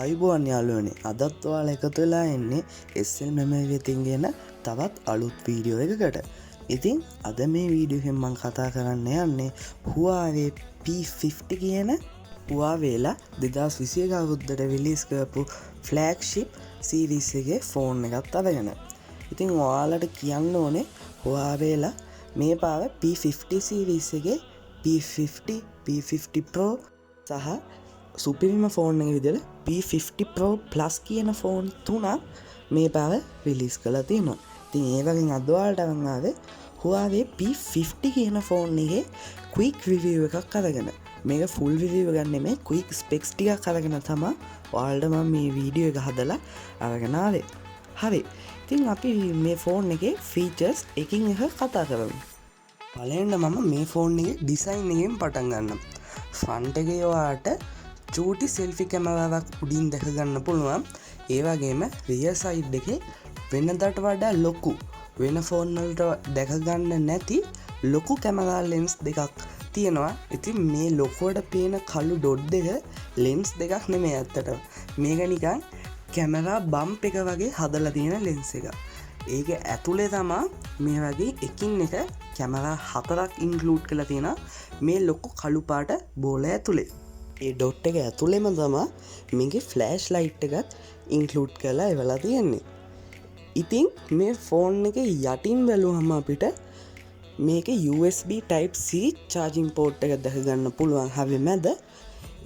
අයිබෝන් යාළුවනේ අදත් ඔයාලා එකතු වෙලා ඉන්නේ SL memory එකෙන් ගෙන තවත් අලුත් වීඩියෝ එකකට. ඉතින් අද මේ වීඩියෝ එකෙන් මම කතා කරන්න යන්නේ Huawei P50 කියන Huawei ලා 2021 අවුරුද්දට රිලීස් කරපු flagship series එකේ ෆෝන් එකක් අරගෙන. ඉතින් ඔයාලට කියන්න ඕනේ Huawei ලා මේ පාව P50 series එකේ P50, P50 Pro සහ සුපිරිම ෆෝන් එක විදිහට P50 Pro Plus කියන ෆෝන් තුනක් මේ පාව රිලීස් කරලා තියෙනවා. ඉතින් ඒ වගේම අද ඔයාලට අරන් ආවේ Huawei P50 කියන ෆෝන් එකේ quick review එකක් අරගෙන. මේක full review එකක් නෙමෙයි quick specs ටිකක් අරගෙන තමයි ඔයාලට මම මේ වීඩියෝ එක හදලා අරගෙන ආවේ. හරි. ඉතින් අපි මේ ෆෝන් එකේ features එකින් එක කතා කරමු. පළවෙනිට මම මේ ෆෝන් එකේ design එකෙන් පටන් ගන්නම්. front එකේ ඔයාලට චූටි සෙල්ෆි කැමරාවක් උඩින් දැක ගන්න පුළුවන්. ඒ වගේම රියර් සයිඩ් එකේ වෙනදට වඩා ලොකු වෙන ෆෝන් වලට දැක ගන්න නැති ලොකු කැමරා ලෙන්ස් දෙකක් තියෙනවා. ඉතින් මේ ලොකුවට පේන කළු ඩොට් දෙක ලෙන්ස් දෙකක් නෙමෙයි ඇත්තටම. මේක නිකන් කැමරා බම්ප් එක වගේ හදලා තියෙන ලෙන්ස් එකක්. ඒක ඇතුලේ තමයි මේ වගේ එකින් එක කැමරා හතරක් ඉන්ක්ලූඩ් කරලා තියෙනවා මේ ලොකු කළු පාට බෝල ඇතුලේ. ඒ ඩොට් එක ඇතුළෙම තමා මේකේ ෆ්ලෑෂ් ලයිට් එකත් ඉන්ක්ලූඩ් කරලා එවලා තියෙන්නේ. ඉතින් මේ ෆෝන් එක යටින් බැලුවම අපිට මේකේ USB Type-C charging port එක දැක ගන්න පුළුවන් හැබැයි මැද.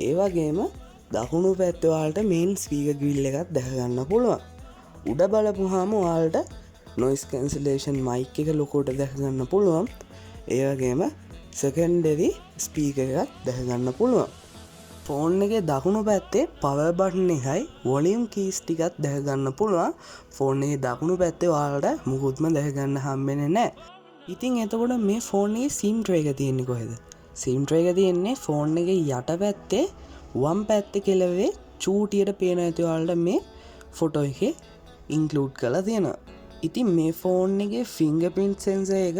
ඒ වගේම දකුණු පැත්තේ ඔයාලට main speaker grill එකක් දැක ගන්න පුළුවන්. උඩ බලපුවාම ඔයාලට noise cancellation mic එක ලොකුවට දැක ගන්න පුළුවන්. ඒ වගේම secondary speaker එකක් දැක ගන්න පුළුවන්. ෆෝන් එකේ දකුණු පැත්තේ පවර් බටන් එකයි වොලියුම් කීස් ටිකක් දැක ගන්න පුළුවන්. ෆෝන් එකේ දකුණු පැත්තේ ඔයාලට මුකුත්ම දැක ගන්න හම්බෙන්නේ නැහැ. ඉතින් එතකොට මේ ෆෝන් එකේ SIM tray එක තියෙන්නේ කොහෙද? SIM tray එක තියෙන්නේ ෆෝන් එකේ යට පැත්තේ වම් පැත්තේ කෙළවරේ චූටියට පේන ඇති ඔයාලට මේ ෆොටෝ එකේ ඉන්ක්ලූඩ් කරලා තියෙනවා. ඉතින් මේ ෆෝන් එකේ ෆින්ගර්ප්‍රින්ට් සෙන්සර් එක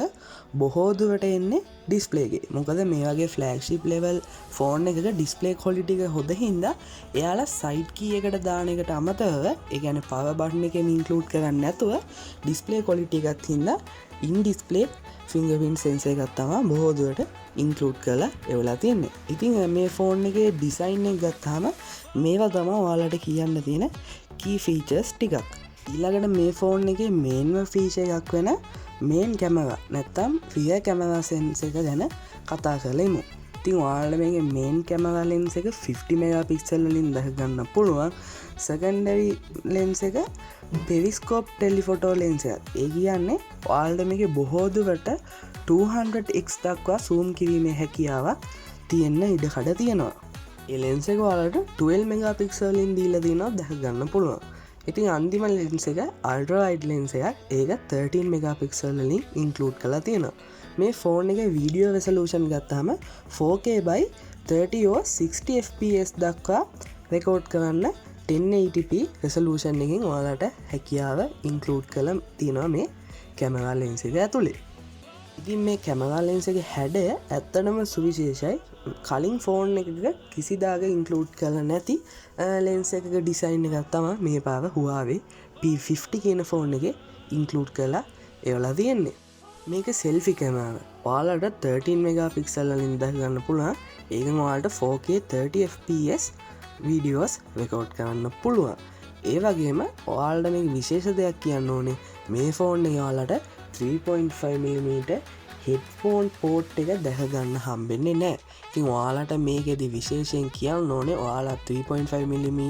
බොහෝ දුරට එන්නේ ඩිස්ප්ලේ එකේ. මොකද මේ වගේ ෆ්ලැග්ෂිප් ලෙවල් ෆෝන් එකක ඩිස්ප්ලේ ක්වොලිටි එක හොඳ හින්දා එයාලා සයිඩ් කී එකට දාන එකට අමතරව ඒ කියන්නේ පවර් බටන් එකෙන් ඉන්ක්ලූඩ් කරන්නේ නැතුව ඩිස්ප්ලේ ක්වොලිටි එකත් හින්දා ඉන් ඩිස්ප්ලේ ෆින්ගර්ප්‍රින්ට් සෙන්සර් එකක් තමයි බොහෝ දුරට ඉන්ක්ලූඩ් කරලා එවලා තියෙන්නේ. ඉතින් මේ ෆෝන් එකේ ඩිසයින් එක ගත්තාම මේවා තමයි ඔයාලට කියන්න තියෙන key features ටිකක්. ඊළඟට මේ ෆෝන් එකේ මේන්ම ෆීචර් එකක් වෙන මේන් කැමරා නැත්තම් රියර් කැමරා සෙන්ස් එක ගැන කතා කරලෙමු. ඉතින් ඔයාලට මේකේ මේන් කැමරා ලෙන්ස් එක 50 මෙගාපික්සල් වලින් දැක ගන්න පුළුවන්. සෙකන්ඩරි ලෙන්ස් එක පෙරිස්කෝප් ටෙලිෆොටෝ ලෙන්ස් එකක්. ඒ කියන්නේ ඔයාලට මේකේ බොහෝ දුරට 200x දක්වා zoom කිරීමේ හැකියාවක් තියෙන්න ඉඩකඩ තියෙනවා. ඒ ලෙන්ස් එක ඔයාලට 12 මෙගාපික්සල් වලින් දීලා දිනවා දැක ගන්න පුළුවන්. ඉතින් අන්තිම ලෙන්ස් එක අල්ට්‍රා වයිඩ් ලෙන්ස් එකක්. ඒක 13 මෙගාපික්සල් වලින් ඉන්ක්ලූඩ් කරලා තියෙනවා. මේ ෆෝන් එකේ වීඩියෝ රෙසලූෂන් ගත්තාම 4K by 30 or 60 fps දක්වා රෙකෝඩ් කරන්න 1080p රෙසලූෂන් එකකින් ඔයාලට හැකියාව ඉන්ක්ලූඩ් කරලා තියෙනවා මේ කැමරා ලෙන්ස් එක ඇතුලේ. ඉතින් මේ කැමරා ලෙන්ස් එකේ හැඩය ඇත්තටම සුවිශේෂයි. කලින් ෆෝන් එකක කිසිදාක ඉන්ක්ලූඩ් කරලා නැති ලෙන්ස් එකක ඩිසයින් එකක් තමයි මේ පාව Huawei P50 කියන ෆෝන් එකේ ඉන්ක්ලූඩ් කරලා එවලා තියෙන්නේ. මේක සෙල්ෆි කැමරා. ඔයාලට 13 මෙගාපික්සල් වලින් දැක ගන්න පුළුවන්. ඒකෙන් ඔයාලට 4K 30 fps වීඩියෝස් රෙකෝඩ් කරන්න පුළුවන්. ඒ වගේම ඔයාලට මේක විශේෂ දෙයක් කියන්න ඕනේ. මේ ෆෝන් එකේ ඔයාලට 3.5mm හෙඩ්ෆෝන් පෝට් එක දැක ගන්න හම්බෙන්නේ නැහැ. ඉතින් ඔයාලට මේකෙදි විශේෂයෙන් කියන්න ඕනේ ඔයාලා 3.5mm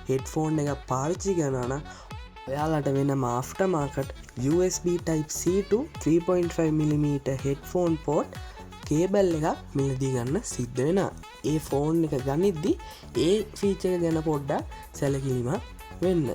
හෙඩ්ෆෝන් එක පාවිච්චි කරනවා නම් ඔයාලට වෙනම after market USB Type-C to 3.5mm headphone port cable එකක් මිලදී ගන්න සිද්ධ වෙනවා. ඒ ෆෝන් එක ගනිද්දි ඒ ෆීචර් එක ගැන පොඩ්ඩක් සැලකිලිමත් වෙන්න.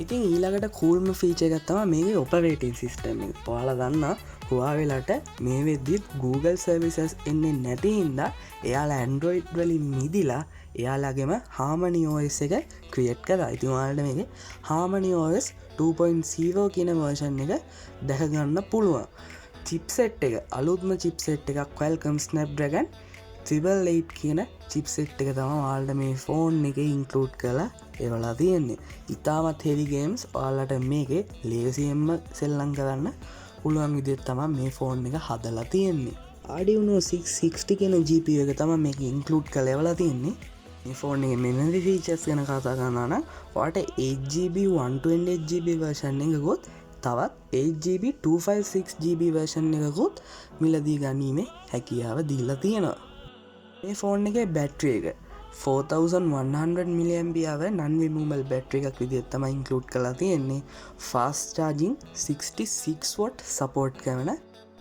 ඉතින් ඊළඟට කූල්ම ෆීචර් එකක් තමයි මේකේ ඔපරේටිං සිස්ටම් එක. ඔයාලා දන්නා Huawei ලට මේ වෙද්දිත් Google services එන්නේ නැති හින්දා එයාලා Android වලින් මිදිලා එයාලගේම Harmony OS එක ක්‍රියේට් කරා. ඉතින් ඔයාලට මේකේ Harmony OS 2.0 කියන version එක දැක ගන්න පුළුවන්. chipset එක අලුත්ම chipset එකක් Qualcomm Snapdragon 888 කියන chipset එක තමයි ඔයාලට මේ ෆෝන් එකේ ඉන්ක්ලූඩ් කරලා එවලා තියෙන්නේ. ඉතාමත් හෙවි ගේම්ස් ඔයාලට මේකේ ලේසියෙන්ම සෙල්ලම් කරන්න පුළුවන් විදිහට තමයි මේ ෆෝන් එක හදලා තියෙන්නේ. Arduino 660 කියන GPU එක තමයි මේක ඉන්ක්ලූඩ් කරලා එවලා තියෙන්නේ. මේ ෆෝන් එකේ මෙමරි ෆීචර්ස් ගැන කතා කරනවා නම් ඔයාලට 8GB 128GB version එකකුත් තවත් 8GB 256GB version එකකුත් මිලදී ගැනීමේ හැකියාව දීලා තියෙනවා. මේ ෆෝන් එකේ බැටරි එක 4100 mAh non removable battery එකක් විදිහට තමයි ඉන්ක්ලූඩ් කරලා තියෙන්නේ. fast charging 66 watt support කරන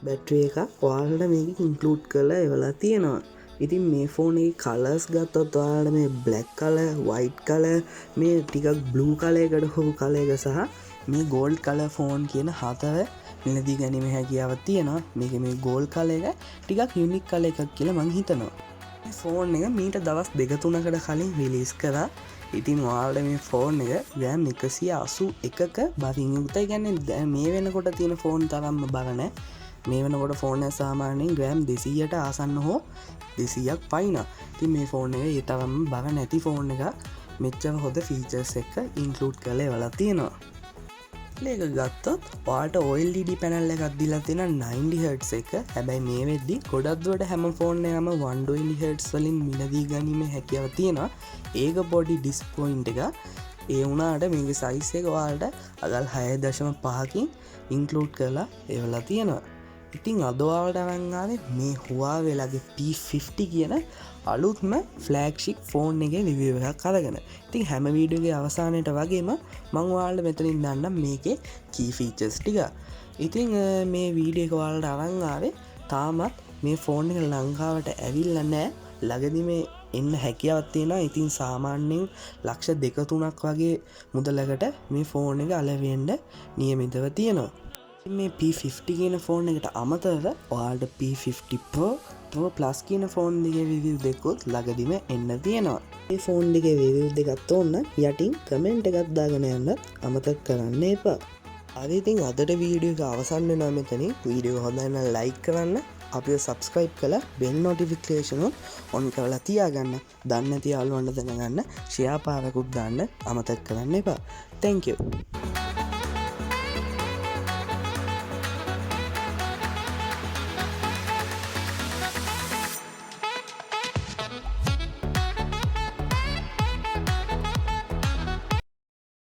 බැටරි එකක් ඔයාලට මේක ඉන්ක්ලූඩ් කරලා එවලා තියෙනවා. ඉතින් මේ ෆෝන් එකේ කලර්ස් ගත්තොත් ඔයාලට මේ black color, white color, මේ ටිකක් blue color එකට හොරු color එක සහ මේ gold color ෆෝන් කියන හතර මිලදී ගැනීමේ හැකියාවක් තියෙනවා. මේක මේ gold color එක ටිකක් unique color එකක් කියලා මං හිතනවා. මේ ෆෝන් එක මීට දවස් 2-3කට කලින් රිලීස් කරා. ඉතින් ඔයාලට මේ ෆෝන් එක RAM 181ක බරින් යුක්තයි. කියන්නේ මේ වෙනකොට තියෙන ෆෝන් තරම්ම බර නැහැ. මේ වෙනකොට ෆෝන් එක සාමාන්‍යයෙන් RAM 200ට ආසන්න හෝ 200ක් පයින්. ඉතින් මේ ෆෝන් එක ඒ තරම්ම බර නැති ෆෝන් එකක්. මෙච්චර හොඳ ෆීචර්ස් එක ඉන්ක්ලූඩ් කරලා එවලා තියෙනවා. ඒක ගත්තොත් ඔයාලට OLED පැනල් එකක් දීලා තියෙන 90Hz එක. හැබැයි මේ වෙද්දි ගොඩක් දුරට හැම ෆෝන් එකම 120Hz වලින් මිලදී ගැනීමේ හැකියාව තියෙනවා. ඒක පොඩි ඩිස්පොයින්ට් එකක්. ඒ වුණාට මේකේ සයිස් එක ඔයාලට අගල් 6.5කින් ඉන්ක්ලූඩ් කරලා එවලා තියෙනවා. ඉතින් අද ඔයාලට අරන් ආවේ මේ Huawei ලගේ P50 කියන අලුත්ම ෆ්ලෑග්ෂිප් ෆෝන් එකේ රිවිව් එකක් අරගෙන. ඉතින් හැම වීඩියෝ එකේ අවසානයේට වගේම මම ඔයාලට මෙතනින් දාන්නම් මේකේ key features ටික. ඉතින් මේ වීඩියෝ එක ඔයාලට අරන් ආවේ තාමත් මේ ෆෝන් එක ලංකාවට ඇවිල්ලා නැහැ. ළඟදි මේ එන්න හැකියාවක් තියෙනවා. ඉතින් සාමාන්‍යයෙන් ලක්ෂ 2-3ක් වගේ මුදලකට මේ ෆෝන් එක අලෙවෙන්න නියමිතව තියෙනවා. මේ P50 කියන ෆෝන් එකට අමතරව ඔයාලට P50 Pro Plus කියන ෆෝන් දෙකේ රිවිව් දෙකකුත් ළඟදිම එන්න තියෙනවා. මේ ෆෝන් දෙකේ රිවිව් දෙකත් ඕන යටින් කමෙන්ට් එකක් දාගෙන යන්නත් අමතක කරන්න එපා. හරි ඉතින් අදට වීඩියෝ එක අවසන් වෙනවා මෙතනින්. වීඩියෝ හොඳයි නම් ලයික් කරන්න, අපිව subscribe කරලා bell notification on කරලා තියාගන්න. දන්නේ නැති යාළුවන්ට දැනගන්න share පාරකුත් දාන්න අමතක කරන්න එපා. Thank you.